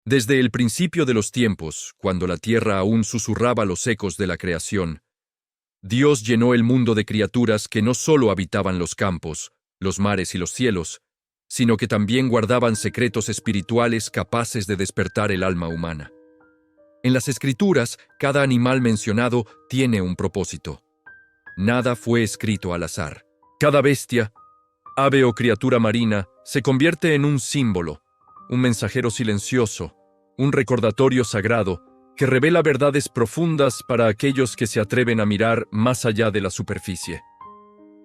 Desde el principio de los tiempos, cuando la tierra aún susurraba los ecos de la creación, Dios llenó el mundo de criaturas que no solo habitaban los campos, los mares y los cielos, sino que también guardaban secretos espirituales capaces de despertar el alma humana. En las Escrituras, cada animal mencionado tiene un propósito. Nada fue escrito al azar. Cada bestia, ave o criatura marina, se convierte en un símbolo, un mensajero silencioso, un recordatorio sagrado que revela verdades profundas para aquellos que se atreven a mirar más allá de la superficie.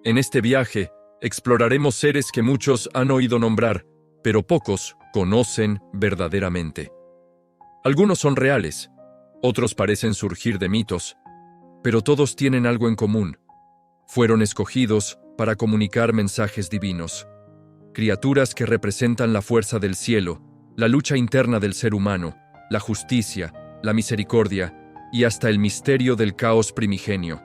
En este viaje, exploraremos seres que muchos han oído nombrar, pero pocos conocen verdaderamente. Algunos son reales, otros parecen surgir de mitos, pero todos tienen algo en común. Fueron escogidos para comunicar mensajes divinos. Criaturas que representan la fuerza del cielo, la lucha interna del ser humano, la justicia, la misericordia y hasta el misterio del caos primigenio.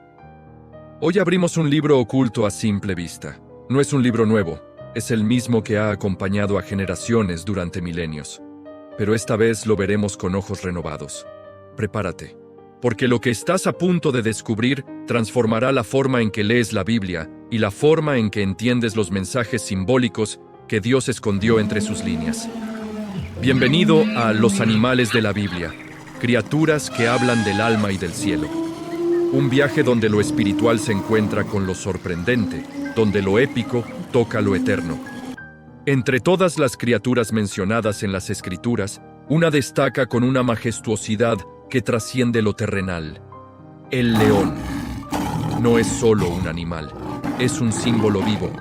Hoy abrimos un libro oculto a simple vista. No es un libro nuevo, es el mismo que ha acompañado a generaciones durante milenios. Pero esta vez lo veremos con ojos renovados. Prepárate, porque lo que estás a punto de descubrir transformará la forma en que lees la Biblia y la forma en que entiendes los mensajes simbólicos que Dios escondió entre sus líneas. Bienvenido a Los Animales de la Biblia, criaturas que hablan del alma y del cielo. Un viaje donde lo espiritual se encuentra con lo sorprendente, donde lo épico toca lo eterno. Entre todas las criaturas mencionadas en las Escrituras, una destaca con una majestuosidad que trasciende lo terrenal. El león. No es solo un animal, es un símbolo vivo,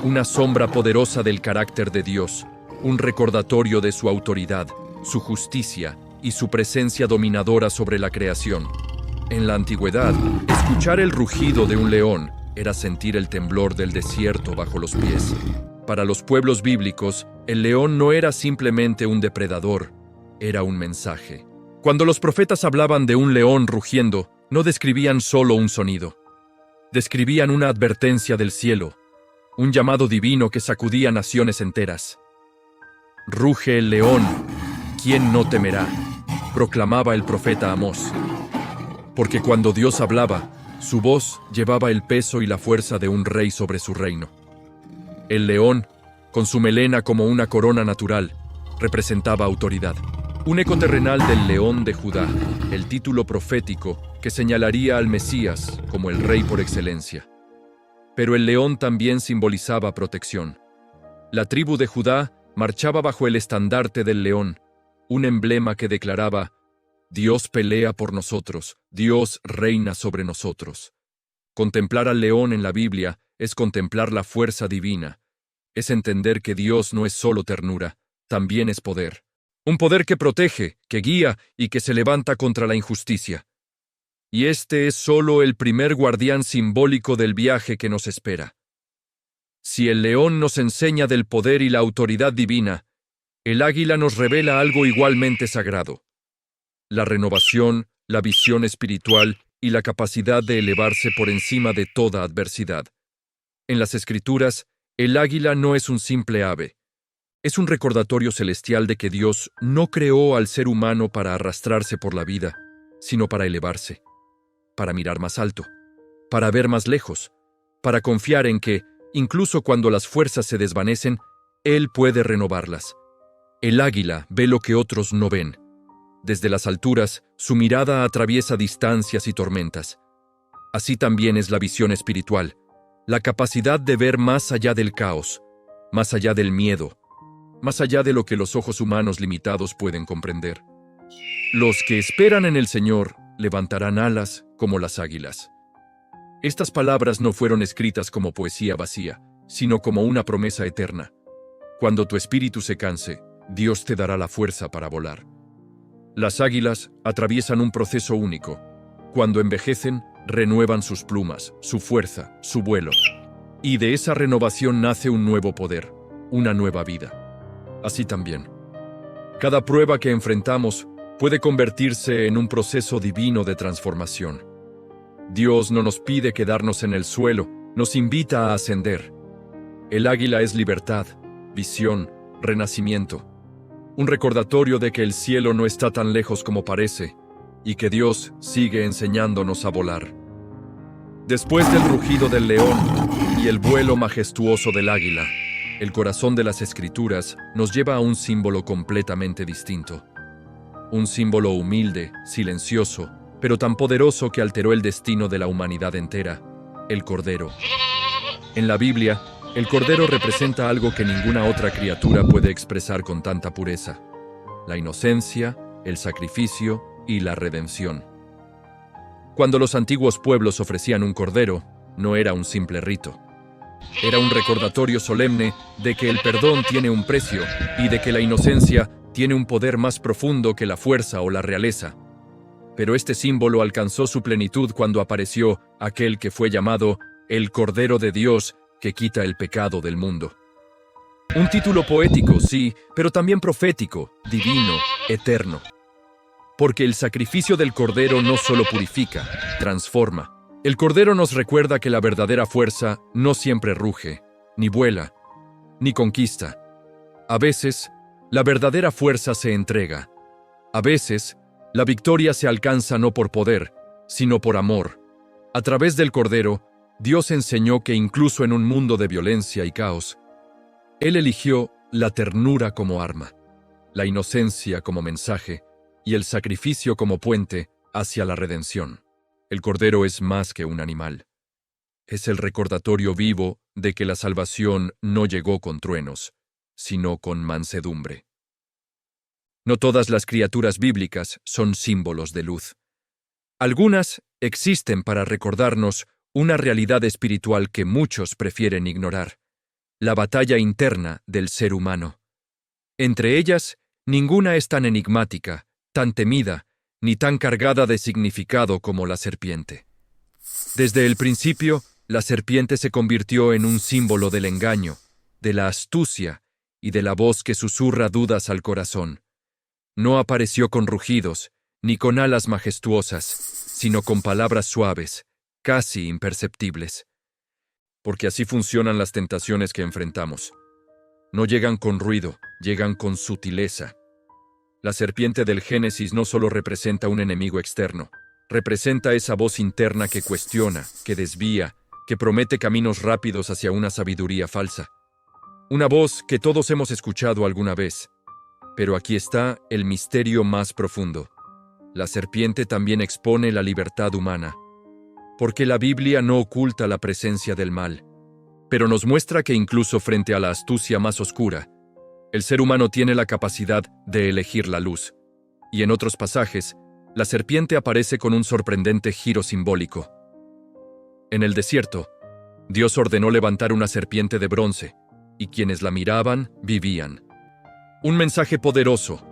una sombra poderosa del carácter de Dios, un recordatorio de su autoridad, su justicia y su presencia dominadora sobre la creación. En la antigüedad, escuchar el rugido de un león era sentir el temblor del desierto bajo los pies. Para los pueblos bíblicos, el león no era simplemente un depredador, era un mensaje. Cuando los profetas hablaban de un león rugiendo, no describían solo un sonido. Describían una advertencia del cielo, un llamado divino que sacudía naciones enteras. «Ruge el león, ¿quién no temerá?», proclamaba el profeta Amós. Porque cuando Dios hablaba, su voz llevaba el peso y la fuerza de un rey sobre su reino. El león, con su melena como una corona natural, representaba autoridad. Un eco terrenal del león de Judá, el título profético que señalaría al Mesías como el rey por excelencia. Pero el león también simbolizaba protección. La tribu de Judá marchaba bajo el estandarte del león, un emblema que declaraba: Dios pelea por nosotros, Dios reina sobre nosotros. Contemplar al león en la Biblia es contemplar la fuerza divina, es entender que Dios no es solo ternura, también es poder. Un poder que protege, que guía y que se levanta contra la injusticia. Y este es solo el primer guardián simbólico del viaje que nos espera. Si el león nos enseña del poder y la autoridad divina, el águila nos revela algo igualmente sagrado: la renovación, la visión espiritual y la capacidad de elevarse por encima de toda adversidad. En las Escrituras, el águila no es un simple ave. Es un recordatorio celestial de que Dios no creó al ser humano para arrastrarse por la vida, sino para elevarse, para mirar más alto, para ver más lejos, para confiar en que, incluso cuando las fuerzas se desvanecen, Él puede renovarlas. El águila ve lo que otros no ven. Desde las alturas, su mirada atraviesa distancias y tormentas. Así también es la visión espiritual, la capacidad de ver más allá del caos, más allá del miedo, más allá de lo que los ojos humanos limitados pueden comprender. Los que esperan en el Señor levantarán alas como las águilas. Estas palabras no fueron escritas como poesía vacía, sino como una promesa eterna. Cuando tu espíritu se canse, Dios te dará la fuerza para volar. Las águilas atraviesan un proceso único. Cuando envejecen, renuevan sus plumas, su fuerza, su vuelo. Y de esa renovación nace un nuevo poder, una nueva vida. Así también, cada prueba que enfrentamos puede convertirse en un proceso divino de transformación. Dios no nos pide quedarnos en el suelo, nos invita a ascender. El águila es libertad, visión, renacimiento. Un recordatorio de que el cielo no está tan lejos como parece y que Dios sigue enseñándonos a volar. Después del rugido del león y el vuelo majestuoso del águila, el corazón de las Escrituras nos lleva a un símbolo completamente distinto. Un símbolo humilde, silencioso, pero tan poderoso que alteró el destino de la humanidad entera: el Cordero. En la Biblia, el Cordero representa algo que ninguna otra criatura puede expresar con tanta pureza: la inocencia, el sacrificio y la redención. Cuando los antiguos pueblos ofrecían un cordero, no era un simple rito. Era un recordatorio solemne de que el perdón tiene un precio y de que la inocencia tiene un poder más profundo que la fuerza o la realeza. Pero este símbolo alcanzó su plenitud cuando apareció aquel que fue llamado el Cordero de Dios que quita el pecado del mundo. Un título poético, sí, pero también profético, divino, eterno. Porque el sacrificio del Cordero no solo purifica, transforma. El Cordero nos recuerda que la verdadera fuerza no siempre ruge, ni vuela, ni conquista. A veces, la verdadera fuerza se entrega. A veces, la victoria se alcanza no por poder, sino por amor. A través del Cordero, Dios enseñó que incluso en un mundo de violencia y caos, Él eligió la ternura como arma, la inocencia como mensaje y el sacrificio como puente hacia la redención. El Cordero es más que un animal. Es el recordatorio vivo de que la salvación no llegó con truenos, sino con mansedumbre. No todas las criaturas bíblicas son símbolos de luz. Algunas existen para recordarnos una realidad espiritual que muchos prefieren ignorar: la batalla interna del ser humano. Entre ellas, ninguna es tan enigmática, tan temida, ni tan cargada de significado como la serpiente. Desde el principio, la serpiente se convirtió en un símbolo del engaño, de la astucia y de la voz que susurra dudas al corazón. No apareció con rugidos, ni con alas majestuosas, sino con palabras suaves, casi imperceptibles. Porque así funcionan las tentaciones que enfrentamos. No llegan con ruido, llegan con sutileza. La serpiente del Génesis no solo representa un enemigo externo, representa esa voz interna que cuestiona, que desvía, que promete caminos rápidos hacia una sabiduría falsa. Una voz que todos hemos escuchado alguna vez. Pero aquí está el misterio más profundo. La serpiente también expone la libertad humana. Porque la Biblia no oculta la presencia del mal, pero nos muestra que incluso frente a la astucia más oscura, el ser humano tiene la capacidad de elegir la luz. Y en otros pasajes, la serpiente aparece con un sorprendente giro simbólico. En el desierto, Dios ordenó levantar una serpiente de bronce, y quienes la miraban vivían. Un mensaje poderoso.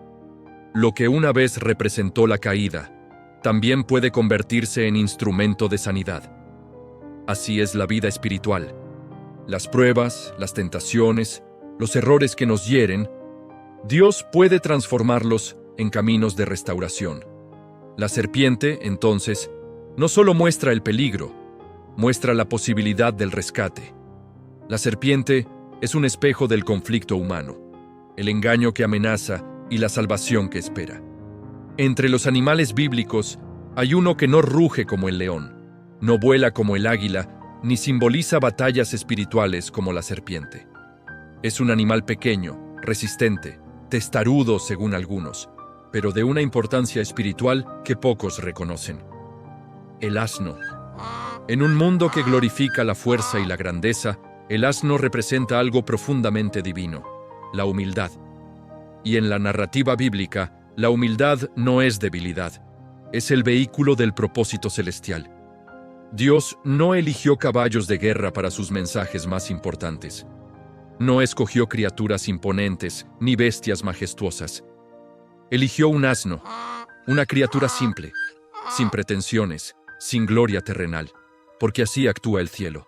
Lo que una vez representó la caída, también puede convertirse en instrumento de sanidad. Así es la vida espiritual. Las pruebas, las tentaciones, los errores que nos hieren, Dios puede transformarlos en caminos de restauración. La serpiente, entonces, no solo muestra el peligro, muestra la posibilidad del rescate. La serpiente es un espejo del conflicto humano, el engaño que amenaza y la salvación que espera. Entre los animales bíblicos hay uno que no ruge como el león, no vuela como el águila, ni simboliza batallas espirituales como la serpiente. Es un animal pequeño, resistente, testarudo según algunos, pero de una importancia espiritual que pocos reconocen. El asno. En un mundo que glorifica la fuerza y la grandeza, el asno representa algo profundamente divino: la humildad. Y en la narrativa bíblica, la humildad no es debilidad, es el vehículo del propósito celestial. Dios no eligió caballos de guerra para sus mensajes más importantes. No escogió criaturas imponentes ni bestias majestuosas. Eligió un asno, una criatura simple, sin pretensiones, sin gloria terrenal, porque así actúa el cielo.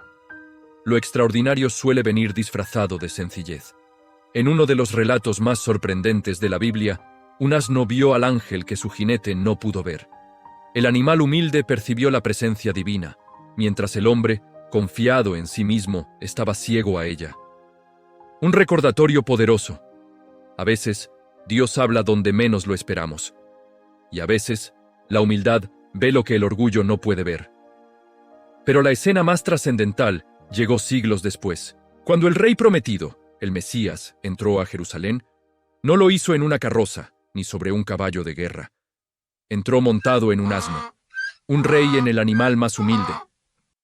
Lo extraordinario suele venir disfrazado de sencillez. En uno de los relatos más sorprendentes de la Biblia, un asno vio al ángel que su jinete no pudo ver. El animal humilde percibió la presencia divina, mientras el hombre, confiado en sí mismo, estaba ciego a ella. Un recordatorio poderoso. A veces, Dios habla donde menos lo esperamos. Y a veces, la humildad ve lo que el orgullo no puede ver. Pero la escena más trascendental llegó siglos después. Cuando el rey prometido, el Mesías, entró a Jerusalén, no lo hizo en una carroza, ni sobre un caballo de guerra. Entró montado en un asno, un rey en el animal más humilde,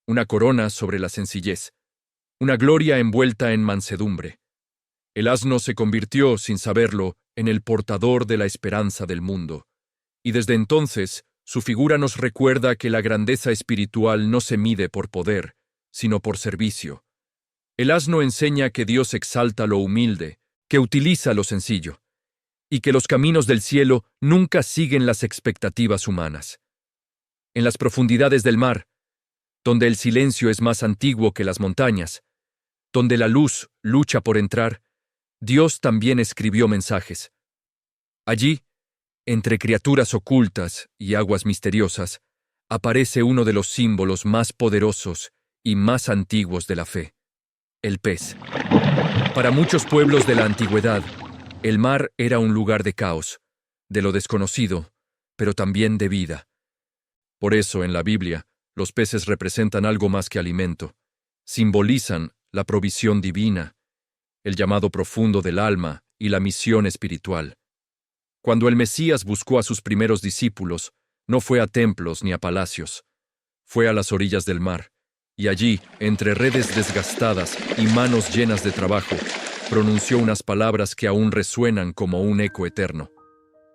una corona sobre la sencillez, una gloria envuelta en mansedumbre. El asno se convirtió, sin saberlo, en el portador de la esperanza del mundo. Y desde entonces, su figura nos recuerda que la grandeza espiritual no se mide por poder, sino por servicio. El asno enseña que Dios exalta lo humilde, que utiliza lo sencillo, y que los caminos del cielo nunca siguen las expectativas humanas. En las profundidades del mar, donde el silencio es más antiguo que las montañas, donde la luz lucha por entrar, Dios también escribió mensajes. Allí, entre criaturas ocultas y aguas misteriosas, aparece uno de los símbolos más poderosos y más antiguos de la fe: el pez. Para muchos pueblos de la antigüedad, el mar era un lugar de caos, de lo desconocido, pero también de vida. Por eso, en la Biblia, los peces representan algo más que alimento. Simbolizan la provisión divina, el llamado profundo del alma y la misión espiritual. Cuando el Mesías buscó a sus primeros discípulos, no fue a templos ni a palacios. Fue a las orillas del mar, y allí, entre redes desgastadas y manos llenas de trabajo, pronunció unas palabras que aún resuenan como un eco eterno.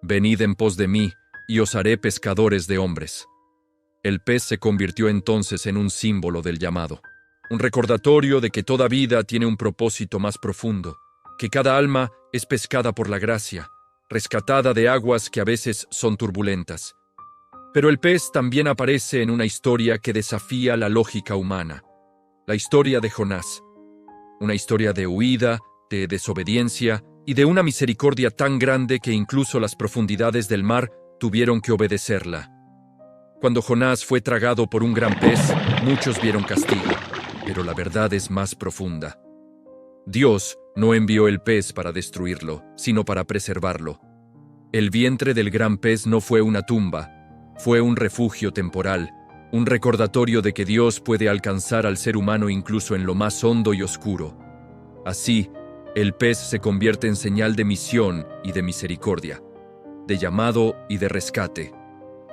Venid en pos de mí, y os haré pescadores de hombres. El pez se convirtió entonces en un símbolo del llamado, un recordatorio de que toda vida tiene un propósito más profundo, que cada alma es pescada por la gracia, rescatada de aguas que a veces son turbulentas. Pero el pez también aparece en una historia que desafía la lógica humana, la historia de Jonás, una historia de huida, de desobediencia y de una misericordia tan grande que incluso las profundidades del mar tuvieron que obedecerla. Cuando Jonás fue tragado por un gran pez, muchos vieron castigo, pero la verdad es más profunda. Dios no envió el pez para destruirlo, sino para preservarlo. El vientre del gran pez no fue una tumba, fue un refugio temporal, un recordatorio de que Dios puede alcanzar al ser humano incluso en lo más hondo y oscuro. Así, el pez se convierte en señal de misión y de misericordia, de llamado y de rescate.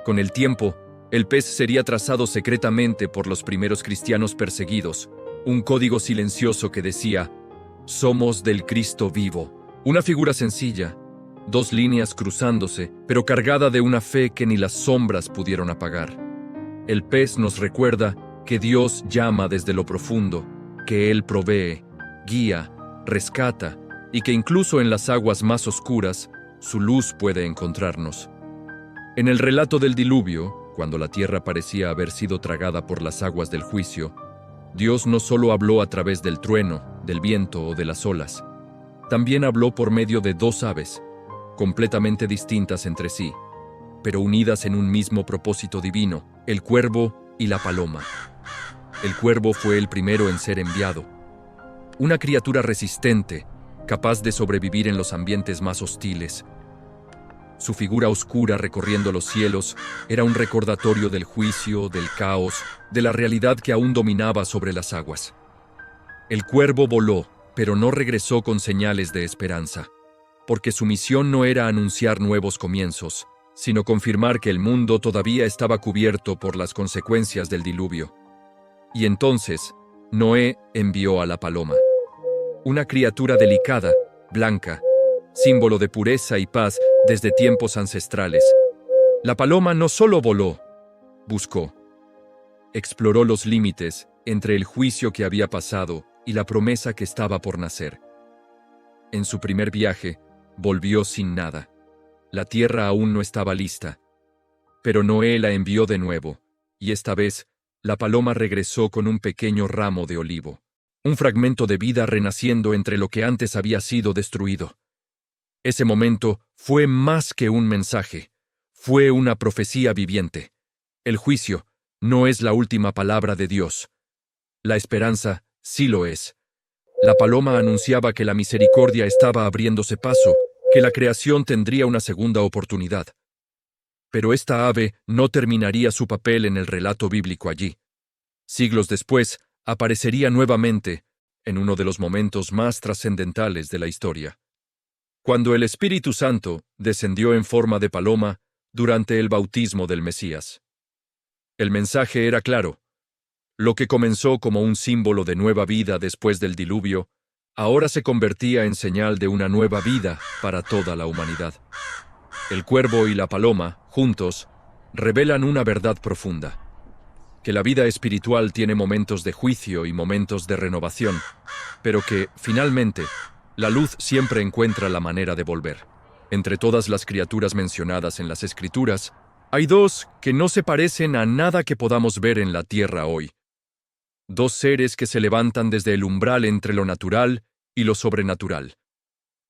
Con el tiempo, el pez sería trazado secretamente por los primeros cristianos perseguidos, un código silencioso que decía: somos del Cristo vivo. Una figura sencilla, dos líneas cruzándose, pero cargada de una fe que ni las sombras pudieron apagar. El pez nos recuerda que Dios llama desde lo profundo, que Él provee, guía, rescata, y que incluso en las aguas más oscuras, su luz puede encontrarnos. En el relato del diluvio, cuando la tierra parecía haber sido tragada por las aguas del juicio, Dios no solo habló a través del trueno, del viento o de las olas, también habló por medio de dos aves, completamente distintas entre sí, pero unidas en un mismo propósito divino: el cuervo y la paloma. El cuervo fue el primero en ser enviado, una criatura resistente, capaz de sobrevivir en los ambientes más hostiles. Su figura oscura recorriendo los cielos era un recordatorio del juicio, del caos, de la realidad que aún dominaba sobre las aguas. El cuervo voló, pero no regresó con señales de esperanza, porque su misión no era anunciar nuevos comienzos, sino confirmar que el mundo todavía estaba cubierto por las consecuencias del diluvio. Y entonces, Noé envió a la paloma, una criatura delicada, blanca, símbolo de pureza y paz desde tiempos ancestrales. La paloma no solo voló, buscó. Exploró los límites entre el juicio que había pasado y la promesa que estaba por nacer. En su primer viaje, volvió sin nada. La tierra aún no estaba lista. Pero Noé la envió de nuevo, y esta vez, la paloma regresó con un pequeño ramo de olivo, un fragmento de vida renaciendo entre lo que antes había sido destruido. Ese momento fue más que un mensaje, fue una profecía viviente. El juicio no es la última palabra de Dios. La esperanza sí lo es. La paloma anunciaba que la misericordia estaba abriéndose paso, que la creación tendría una segunda oportunidad. Pero esta ave no terminaría su papel en el relato bíblico allí. Siglos después, aparecería nuevamente en uno de los momentos más trascendentales de la historia. Cuando el Espíritu Santo descendió en forma de paloma durante el bautismo del Mesías. El mensaje era claro. Lo que comenzó como un símbolo de nueva vida después del diluvio, ahora se convertía en señal de una nueva vida para toda la humanidad. El cuervo y la paloma, juntos, revelan una verdad profunda: que la vida espiritual tiene momentos de juicio y momentos de renovación, pero que, finalmente, la luz siempre encuentra la manera de volver. Entre todas las criaturas mencionadas en las Escrituras, hay dos que no se parecen a nada que podamos ver en la tierra hoy. Dos seres que se levantan desde el umbral entre lo natural y lo sobrenatural.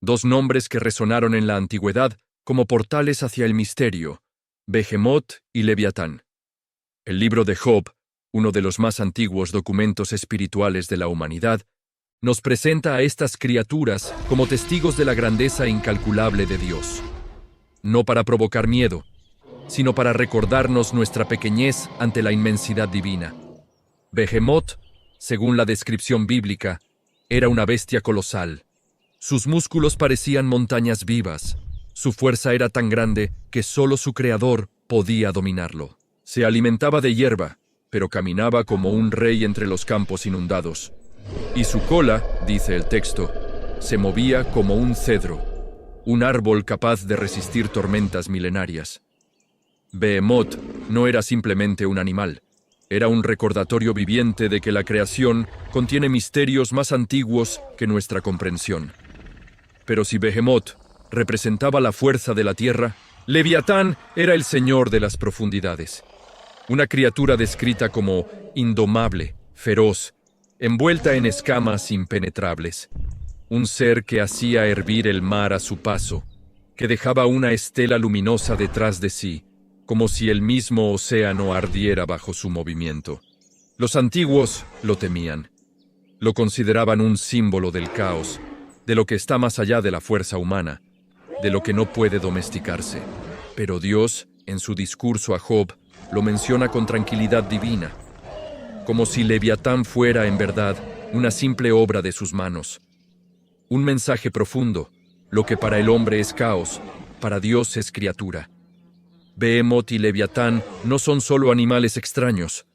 Dos nombres que resonaron en la antigüedad como portales hacia el misterio: Behemoth y Leviatán. El libro de Job, uno de los más antiguos documentos espirituales de la humanidad, nos presenta a estas criaturas como testigos de la grandeza incalculable de Dios. No para provocar miedo, sino para recordarnos nuestra pequeñez ante la inmensidad divina. Behemoth, según la descripción bíblica, era una bestia colosal. Sus músculos parecían montañas vivas. Su fuerza era tan grande que solo su creador podía dominarlo. Se alimentaba de hierba, pero caminaba como un rey entre los campos inundados. Y su cola, dice el texto, se movía como un cedro, un árbol capaz de resistir tormentas milenarias. Behemoth no era simplemente un animal, era un recordatorio viviente de que la creación contiene misterios más antiguos que nuestra comprensión. Pero si Behemoth representaba la fuerza de la tierra, Leviatán era el señor de las profundidades. Una criatura descrita como indomable, feroz, envuelta en escamas impenetrables. Un ser que hacía hervir el mar a su paso, que dejaba una estela luminosa detrás de sí, como si el mismo océano ardiera bajo su movimiento. Los antiguos lo temían. Lo consideraban un símbolo del caos, de lo que está más allá de la fuerza humana, de lo que no puede domesticarse. Pero Dios, en su discurso a Job, lo menciona con tranquilidad divina, como si Leviatán fuera, en verdad, una simple obra de sus manos. Un mensaje profundo: lo que para el hombre es caos, para Dios es criatura. Behemoth y Leviatán no son solo animales extraños,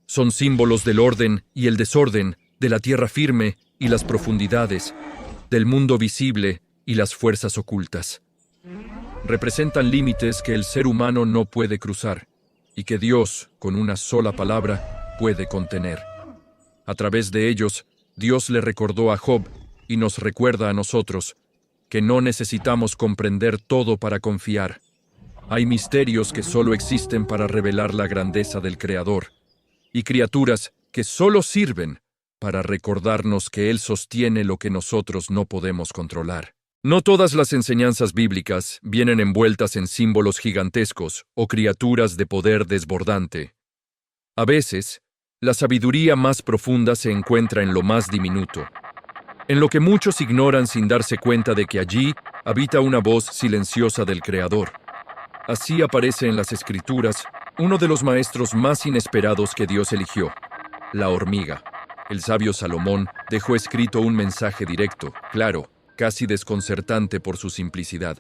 son símbolos del orden y el desorden, de la tierra firme y las profundidades, del mundo visible y las fuerzas ocultas. Representan límites que el ser humano no puede cruzar, y que Dios, con una sola palabra, puede contener. A través de ellos, Dios le recordó a Job, y nos recuerda a nosotros, que no necesitamos comprender todo para confiar. Hay misterios que solo existen para revelar la grandeza del Creador, y criaturas que solo sirven para recordarnos que Él sostiene lo que nosotros no podemos controlar. No todas las enseñanzas bíblicas vienen envueltas en símbolos gigantescos o criaturas de poder desbordante. A veces, la sabiduría más profunda se encuentra en lo más diminuto, en lo que muchos ignoran sin darse cuenta de que allí habita una voz silenciosa del Creador. Así aparece en las Escrituras uno de los maestros más inesperados que Dios eligió: la hormiga. El sabio Salomón dejó escrito un mensaje directo, claro, casi desconcertante por su simplicidad.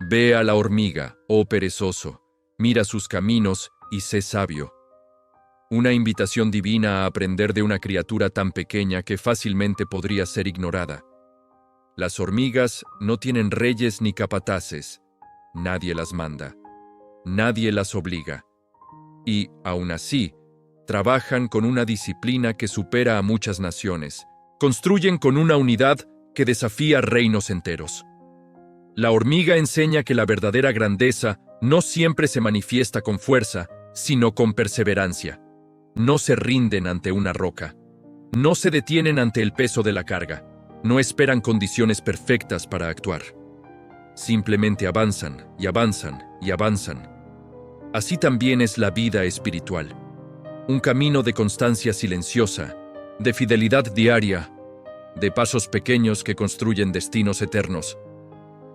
Ve a la hormiga, oh perezoso, mira sus caminos y sé sabio. Una invitación divina a aprender de una criatura tan pequeña que fácilmente podría ser ignorada. Las hormigas no tienen reyes ni capataces. Nadie las manda. Nadie las obliga. Y, aún así, trabajan con una disciplina que supera a muchas naciones. Construyen con una unidad que desafía reinos enteros. La hormiga enseña que la verdadera grandeza no siempre se manifiesta con fuerza, sino con perseverancia. No se rinden ante una roca. No se detienen ante el peso de la carga. No esperan condiciones perfectas para actuar. Simplemente avanzan y avanzan y avanzan. Así también es la vida espiritual. Un camino de constancia silenciosa, de fidelidad diaria, de pasos pequeños que construyen destinos eternos.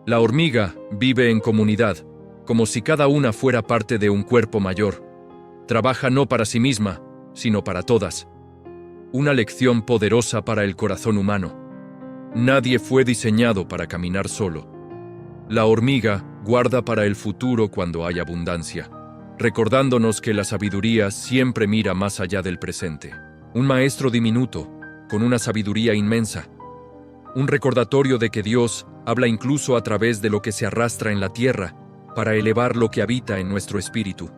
La hormiga vive en comunidad, como si cada una fuera parte de un cuerpo mayor. Trabaja no para sí misma, sino para todas. Una lección poderosa para el corazón humano. Nadie fue diseñado para caminar solo. La hormiga guarda para el futuro cuando hay abundancia, recordándonos que la sabiduría siempre mira más allá del presente. Un maestro diminuto, con una sabiduría inmensa. Un recordatorio de que Dios habla incluso a través de lo que se arrastra en la tierra, para elevar lo que habita en nuestro espíritu.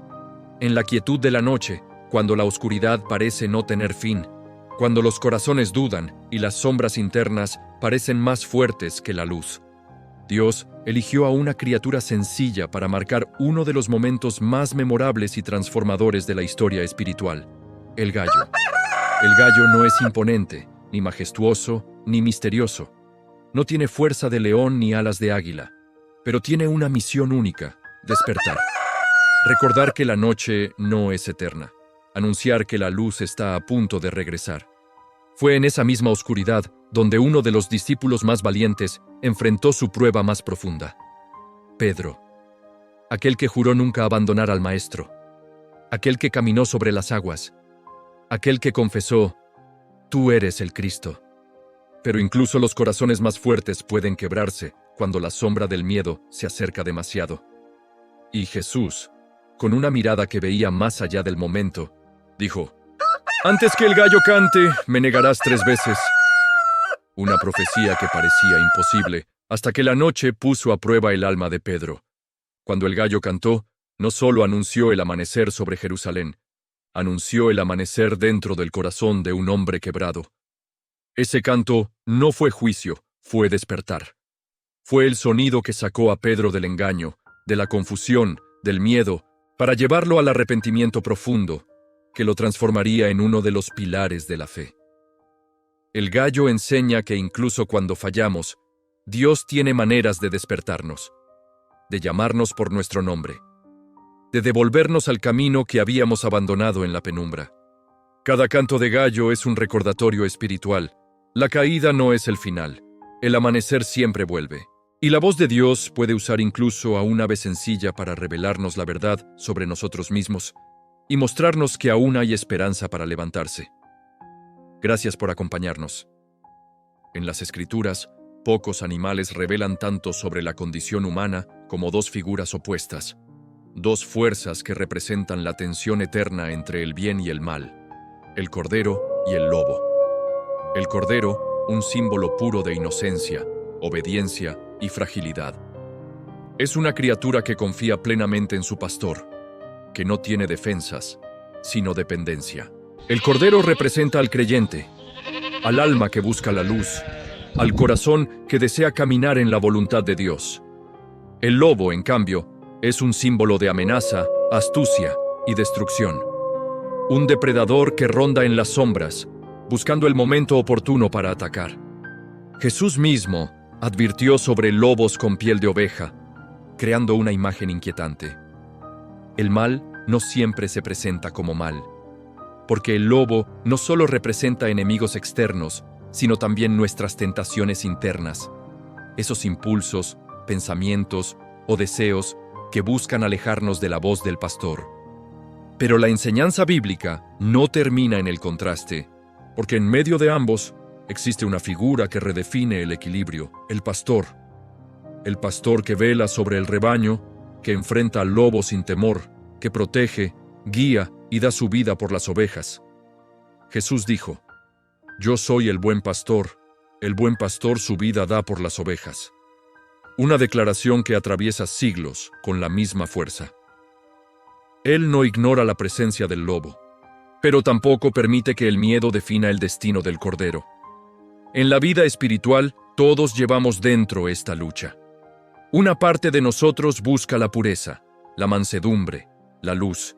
En la quietud de la noche, cuando la oscuridad parece no tener fin, cuando los corazones dudan y las sombras internas parecen más fuertes que la luz. Dios eligió a una criatura sencilla para marcar uno de los momentos más memorables y transformadores de la historia espiritual: el gallo. El gallo no es imponente, ni majestuoso, ni misterioso. No tiene fuerza de león ni alas de águila, pero tiene una misión única: despertar. Recordar que la noche no es eterna. Anunciar que la luz está a punto de regresar. Fue en esa misma oscuridad donde uno de los discípulos más valientes enfrentó su prueba más profunda. Pedro, aquel que juró nunca abandonar al Maestro, aquel que caminó sobre las aguas, aquel que confesó: «Tú eres el Cristo». Pero incluso los corazones más fuertes pueden quebrarse cuando la sombra del miedo se acerca demasiado. Y Jesús, con una mirada que veía más allá del momento, dijo: «Antes que el gallo cante, me negarás 3 veces». Una profecía que parecía imposible, hasta que la noche puso a prueba el alma de Pedro. Cuando el gallo cantó, no solo anunció el amanecer sobre Jerusalén, anunció el amanecer dentro del corazón de un hombre quebrado. Ese canto no fue juicio, fue despertar. Fue el sonido que sacó a Pedro del engaño, de la confusión, del miedo, para llevarlo al arrepentimiento profundo, que lo transformaría en uno de los pilares de la fe. El gallo enseña que incluso cuando fallamos, Dios tiene maneras de despertarnos, de llamarnos por nuestro nombre, de devolvernos al camino que habíamos abandonado en la penumbra. Cada canto de gallo es un recordatorio espiritual. La caída no es el final. El amanecer siempre vuelve. Y la voz de Dios puede usar incluso a una ave sencilla para revelarnos la verdad sobre nosotros mismos y mostrarnos que aún hay esperanza para levantarse. Gracias por acompañarnos. En las Escrituras, pocos animales revelan tanto sobre la condición humana como 2 figuras opuestas, 2 fuerzas que representan la tensión eterna entre el bien y el mal, el cordero y el lobo. El cordero, un símbolo puro de inocencia, obediencia y fragilidad. Es una criatura que confía plenamente en su pastor, que no tiene defensas, sino dependencia. El cordero representa al creyente, al alma que busca la luz, al corazón que desea caminar en la voluntad de Dios. El lobo, en cambio, es un símbolo de amenaza, astucia y destrucción. Un depredador que ronda en las sombras, buscando el momento oportuno para atacar. Jesús mismo advirtió sobre lobos con piel de oveja, creando una imagen inquietante. El mal no siempre se presenta como mal, porque el lobo no solo representa enemigos externos, sino también nuestras tentaciones internas, esos impulsos, pensamientos o deseos que buscan alejarnos de la voz del pastor. Pero la enseñanza bíblica no termina en el contraste, porque en medio de ambos existe una figura que redefine el equilibrio: el pastor. El pastor que vela sobre el rebaño, que enfrenta al lobo sin temor, que protege, guía y da su vida por las ovejas. Jesús dijo: «Yo soy el buen pastor su vida da por las ovejas». Una declaración que atraviesa siglos con la misma fuerza. Él no ignora la presencia del lobo, pero tampoco permite que el miedo defina el destino del cordero. En la vida espiritual, todos llevamos dentro esta lucha. Una parte de nosotros busca la pureza, la mansedumbre, la luz,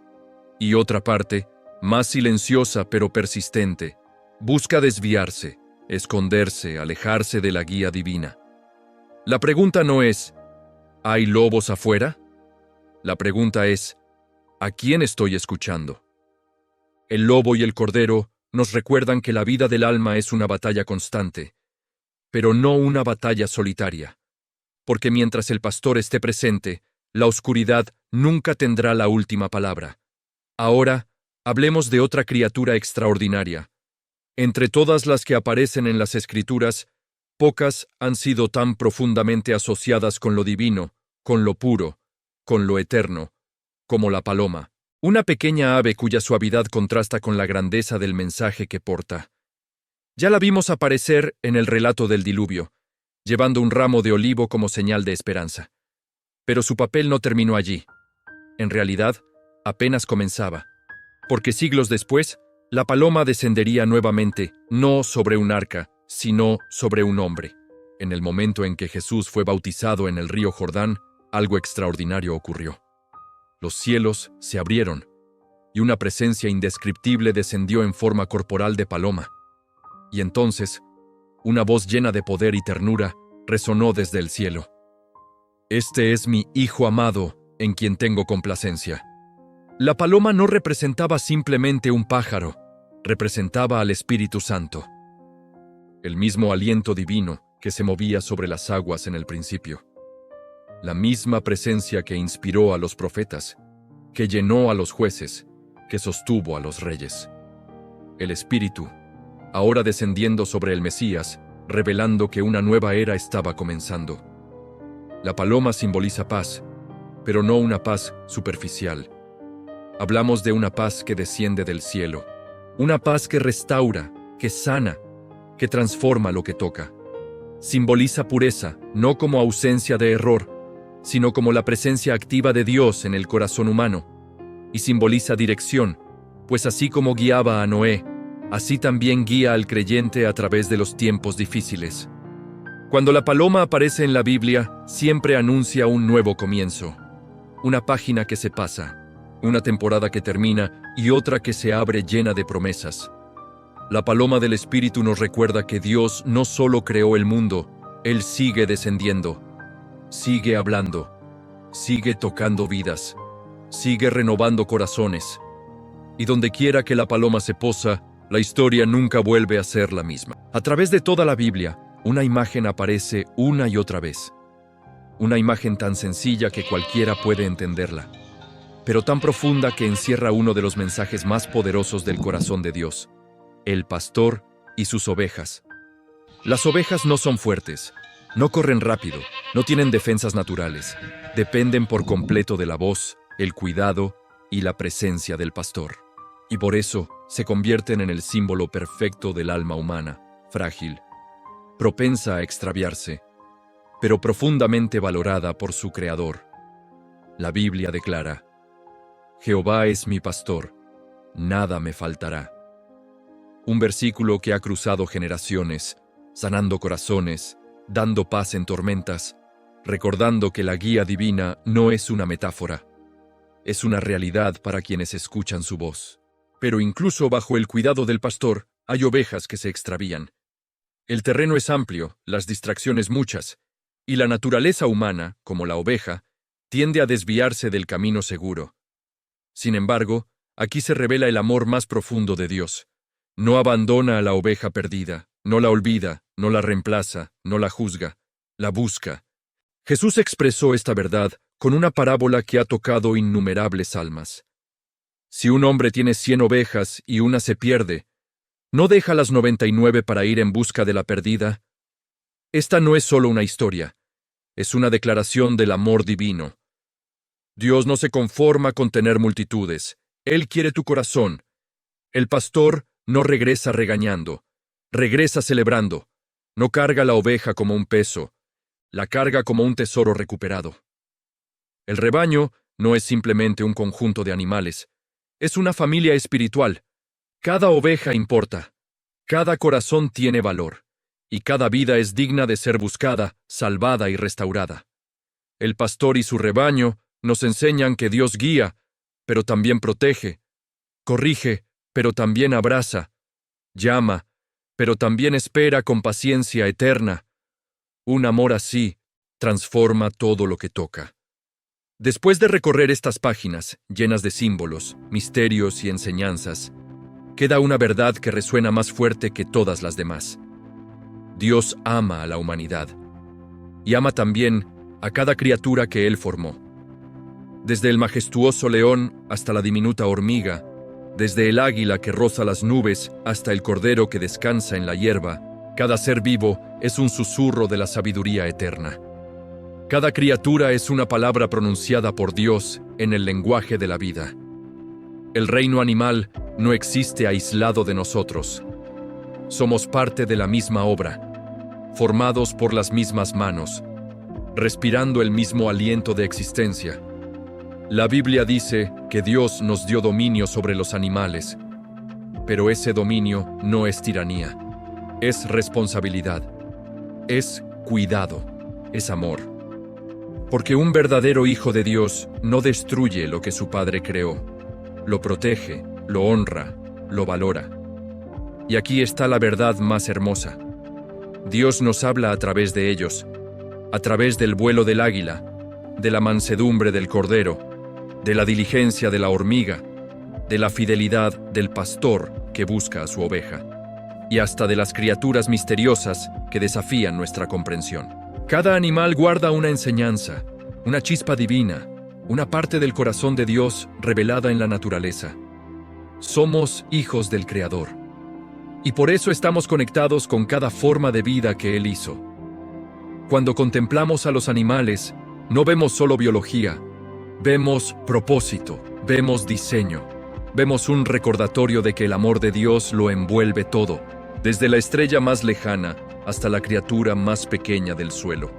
y otra parte, más silenciosa pero persistente, busca desviarse, esconderse, alejarse de la guía divina. La pregunta no es: ¿hay lobos afuera? La pregunta es: ¿a quién estoy escuchando? El lobo y el cordero nos recuerdan que la vida del alma es una batalla constante, pero no una batalla solitaria. porque mientras el pastor esté presente, la oscuridad nunca tendrá la última palabra. Ahora, hablemos de otra criatura extraordinaria. Entre todas las que aparecen en las Escrituras, pocas han sido tan profundamente asociadas con lo divino, con lo puro, con lo eterno, como la paloma, una pequeña ave cuya suavidad contrasta con la grandeza del mensaje que porta. Ya la vimos aparecer en el relato del diluvio, llevando un ramo de olivo como señal de esperanza. Pero su papel no terminó allí. En realidad, apenas comenzaba, porque siglos después, la paloma descendería nuevamente, no sobre un arca, sino sobre un hombre. En el momento en que Jesús fue bautizado en el río Jordán, algo extraordinario ocurrió. Los cielos se abrieron, y una presencia indescriptible descendió en forma corporal de paloma. Y entonces, una voz llena de poder y ternura resonó desde el cielo. Este es mi Hijo amado, en quien tengo complacencia. La paloma no representaba simplemente un pájaro, representaba al Espíritu Santo. El mismo aliento divino que se movía sobre las aguas en el principio. La misma presencia que inspiró a los profetas, que llenó a los jueces, que sostuvo a los reyes. El Espíritu, ahora descendiendo sobre el Mesías, revelando que una nueva era estaba comenzando. La paloma simboliza paz, pero no una paz superficial. Hablamos de una paz que desciende del cielo, una paz que restaura, que sana, que transforma lo que toca. Simboliza pureza, no como ausencia de error, sino como la presencia activa de Dios en el corazón humano. Y simboliza dirección, pues así como guiaba a Noé, así también guía al creyente a través de los tiempos difíciles. Cuando la paloma aparece en la Biblia, siempre anuncia un nuevo comienzo. Una página que se pasa, una temporada que termina y otra que se abre llena de promesas. La paloma del Espíritu nos recuerda que Dios no solo creó el mundo, Él sigue descendiendo, sigue hablando, sigue tocando vidas, sigue renovando corazones. Y donde quiera que la paloma se posa, la historia nunca vuelve a ser la misma. A través de toda la Biblia, una imagen aparece una y otra vez. Una imagen tan sencilla que cualquiera puede entenderla, pero tan profunda que encierra uno de los mensajes más poderosos del corazón de Dios: el pastor y sus ovejas. Las ovejas no son fuertes, no corren rápido, no tienen defensas naturales, dependen por completo de la voz, el cuidado y la presencia del pastor. Y por eso se convierten en el símbolo perfecto del alma humana, frágil, propensa a extraviarse, pero profundamente valorada por su Creador. La Biblia declara: Jehová es mi pastor, nada me faltará. Un versículo que ha cruzado generaciones, sanando corazones, dando paz en tormentas, recordando que la guía divina no es una metáfora, es una realidad para quienes escuchan su voz. Pero incluso bajo el cuidado del pastor, hay ovejas que se extravían. El terreno es amplio, las distracciones muchas, y la naturaleza humana, como la oveja, tiende a desviarse del camino seguro. Sin embargo, aquí se revela el amor más profundo de Dios. No abandona a la oveja perdida, no la olvida, no la reemplaza, no la juzga, la busca. Jesús expresó esta verdad con una parábola que ha tocado innumerables almas. Si un hombre tiene 100 ovejas y una se pierde, ¿no deja las 99 para ir en busca de la perdida? Esta no es solo una historia, es una declaración del amor divino. Dios no se conforma con tener multitudes, Él quiere tu corazón. El pastor no regresa regañando, regresa celebrando, no carga la oveja como un peso, la carga como un tesoro recuperado. El rebaño no es simplemente un conjunto de animales, es una familia espiritual. Cada oveja importa, cada corazón tiene valor, y cada vida es digna de ser buscada, salvada y restaurada. El pastor y su rebaño nos enseñan que Dios guía, pero también protege, corrige, pero también abraza, llama, pero también espera con paciencia eterna. Un amor así transforma todo lo que toca. Después de recorrer estas páginas, llenas de símbolos, misterios y enseñanzas, queda una verdad que resuena más fuerte que todas las demás. Dios ama a la humanidad. y ama también a cada criatura que Él formó. Desde el majestuoso león hasta la diminuta hormiga, desde el águila que roza las nubes hasta el cordero que descansa en la hierba, cada ser vivo es un susurro de la sabiduría eterna. Cada criatura es una palabra pronunciada por Dios en el lenguaje de la vida. El reino animal no existe aislado de nosotros. Somos parte de la misma obra, formados por las mismas manos, respirando el mismo aliento de existencia. La Biblia dice que Dios nos dio dominio sobre los animales, pero ese dominio no es tiranía, es responsabilidad, es cuidado, es amor. Porque un verdadero hijo de Dios no destruye lo que su Padre creó, lo protege, lo honra, lo valora. Y aquí está la verdad más hermosa. Dios nos habla a través de ellos, a través del vuelo del águila, de la mansedumbre del cordero, de la diligencia de la hormiga, de la fidelidad del pastor que busca a su oveja, y hasta de las criaturas misteriosas que desafían nuestra comprensión. Cada animal guarda una enseñanza, una chispa divina, una parte del corazón de Dios revelada en la naturaleza. Somos hijos del Creador, y por eso estamos conectados con cada forma de vida que Él hizo. Cuando contemplamos a los animales, no vemos solo biología, vemos propósito, vemos diseño, vemos un recordatorio de que el amor de Dios lo envuelve todo, desde la estrella más lejana hasta la criatura más pequeña del suelo.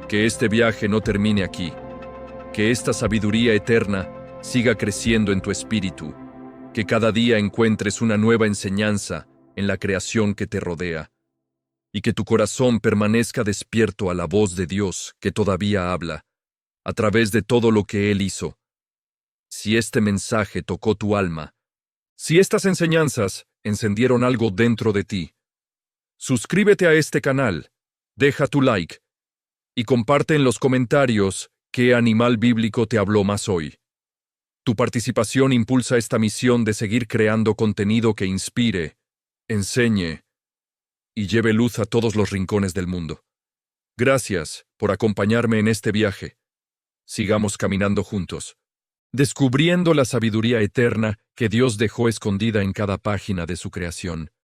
Que este viaje no termine aquí, que esta sabiduría eterna siga creciendo en tu espíritu, que cada día encuentres una nueva enseñanza en la creación que te rodea, y que tu corazón permanezca despierto a la voz de Dios que todavía habla, a través de todo lo que Él hizo. Si este mensaje tocó tu alma, si estas enseñanzas encendieron algo dentro de ti, suscríbete a este canal, deja tu like y comparte en los comentarios qué animal bíblico te habló más hoy. Tu participación impulsa esta misión de seguir creando contenido que inspire, enseñe y lleve luz a todos los rincones del mundo. Gracias por acompañarme en este viaje. Sigamos caminando juntos, descubriendo la sabiduría eterna que Dios dejó escondida en cada página de su creación.